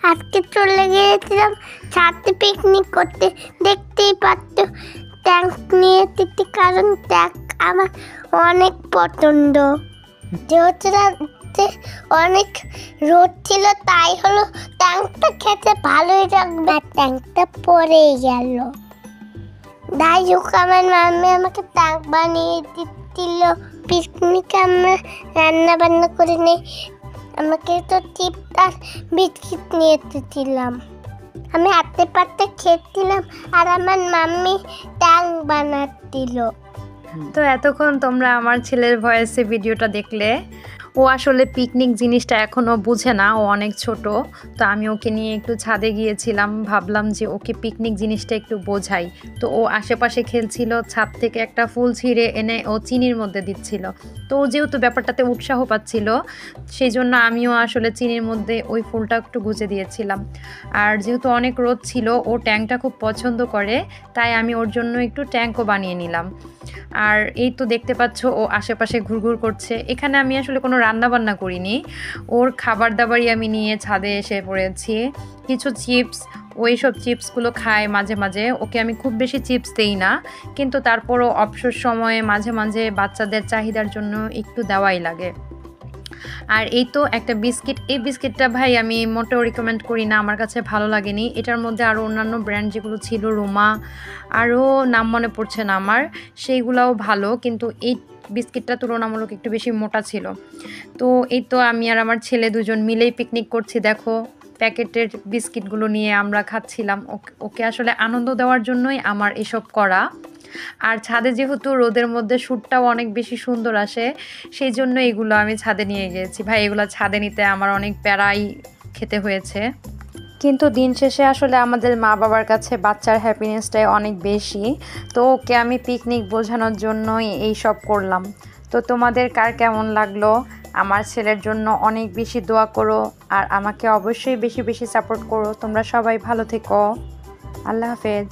আজকে চলে গিয়েছিলাম ছাদে পিকনিক করতে। দেখতেই পাচ্ছ ট্যাঙ্ক নিয়ে এসেছি, কারণ ট্যাঙ্ক আমার অনেক পছন্দ। যেহেতু রাতে অনেক রোদ ছিল, তাই হলো ট্যাঙ্কটা খেতে ভালোই লাগবে। আর ট্যাঙ্কটা পড়েই গেল। যাই হোক, আমার মাম্মি আমাকে ট্যাঙ্ক বানিয়ে দিচ্ছিল। পিকনিকে আমরা রান্না বান্না করে নেই, আমাকে তো চিপস আর বিস্কিট নিয়ে এসেছিলাম। আমি হাতে পাতে খেয়েছিলাম আর আমার মাম্মি ট্যাঙ্ক বানাচ্ছিল। তো এতক্ষণ তোমরা আমার ছেলের ভয়েসে ভিডিওটা দেখলে। ও আসলে পিকনিক জিনিসটা এখনও বুঝে না, ও অনেক ছোট। তো আমি ওকে নিয়ে একটু ছাদে গিয়েছিলাম, ভাবলাম যে ওকে পিকনিক জিনিসটা একটু বোঝাই। তো ও আশেপাশে খেলছিল, ছাদ থেকে একটা ফুল ছিঁড়ে এনে ও চিনির মধ্যে দিচ্ছিল। তো ও যেহেতু ব্যাপারটাতে উৎসাহ পাচ্ছিল, সেই জন্য আমিও আসলে চিনির মধ্যে ওই ফুলটা একটু গুজে দিয়েছিলাম। আর যেহেতু অনেক রোদ ছিল, ও ট্যাঙ্কটা খুব পছন্দ করে, তাই আমি ওর জন্য একটু ট্যাঙ্কও বানিয়ে নিলাম। আর এই তো দেখতে পাচ্ছ ও আশেপাশে ঘুরঘুর করছে। এখানে আমি আসলে কোনো রান্না বান্না করিনি, ওর খাবার দাবারই আমি নিয়ে ছাদে এসে পড়েছি। কিছু চিপস, ওই সব চিপসগুলো খায় মাঝে মাঝে। ওকে আমি খুব বেশি চিপস দেই না, কিন্তু তারপরও অবসর সময়ে মাঝে মাঝে বাচ্চাদের চাহিদার জন্য একটু দেওয়াই লাগে। আর এই তো একটা বিস্কিট, এই বিস্কিটটা ভাই আমি মোটেও রিকমেন্ড করি না, আমার কাছে ভালো লাগেনি। এটার মধ্যে আরও অন্যান্য ব্র্যান্ড যেগুলো ছিল, রোমা, আরও নাম মনে পড়ছে না আমার, সেইগুলোও ভালো, কিন্তু এই বিস্কিটটা তুলনামূলক একটু বেশি মোটা ছিল। তো এই তো আমি আর আমার ছেলে দুজন মিলেই পিকনিক করছি। দেখো প্যাকেটের বিস্কিটগুলো নিয়ে আমরা খাচ্ছিলাম। ওকে আসলে আনন্দ দেওয়ার জন্যই আমার এসব করা। আর ছাদে যেহেতু রোদের মধ্যে শ্যুটটাও অনেক বেশি সুন্দর আসে, সেই জন্য এগুলো আমি ছাদে নিয়ে গিয়েছি। ভাই এগুলো ছাদে নিতে আমার অনেক প্যারাই খেতে হয়েছে, কিন্তু দিন শেষে আসলে আমাদের মা বাবার কাছে বাচ্চার হ্যাপিনেসটাই অনেক বেশি। তো ওকে আমি পিকনিক বোঝানোর জন্যই এই সব করলাম। তো তোমাদের কার কেমন লাগলো? আমার ছেলের জন্য অনেক বেশি দোয়া করো, আর আমাকে অবশ্যই বেশি বেশি সাপোর্ট করো। তোমরা সবাই ভালো থেকো। আল্লাহ হাফেজ।